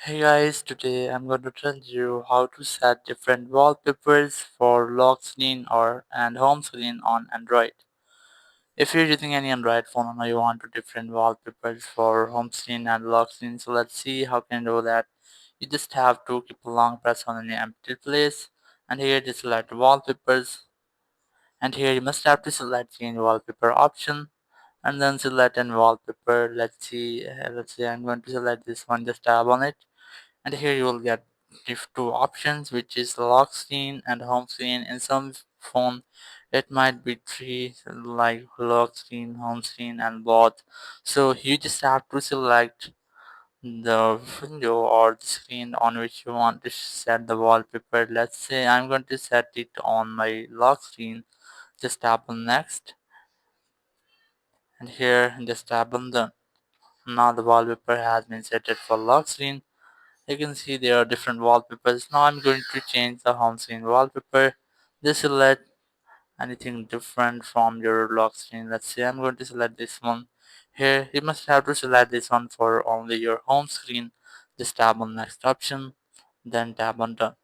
Hey guys, today I'm going to tell you how to set different wallpapers for lock screen or and home screen on Android. If you're using any Android phone and you want to different wallpapers for home screen and lock screen, so let's see how can you do that. You just have to keep a long press on any empty place, and here just select wallpapers, and here you must have to select change wallpaper option, and then select an wallpaper. Let's see, I'm going to select this one, just tap on it, and here you will get if two options, which is lock screen and home screen. In some phone it might be three, like lock screen, home screen, and both. So you just have to select the window or the screen on which you want to set the wallpaper. Let's say I'm going to set it on my lock screen. Just tap on next, and here just tap on done. Now the wallpaper has been set for lock screen. You can see there are different wallpapers. Now I'm going to change the home screen wallpaper. Just select anything different from your lock screen. Let's say I'm going to select this one. Here you must have to select this one for only your home screen. Just tap on next option, then tap on done.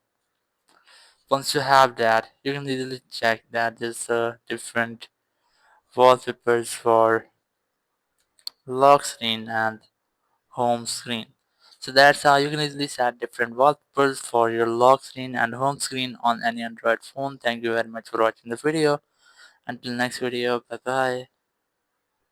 Once you have that, you can easily check that there's different wallpapers for lock screen and home screen. So that's how you can easily set different wallpapers for your lock screen and home screen on any Android phone. Thank you very much for watching the video. Until next video, bye bye.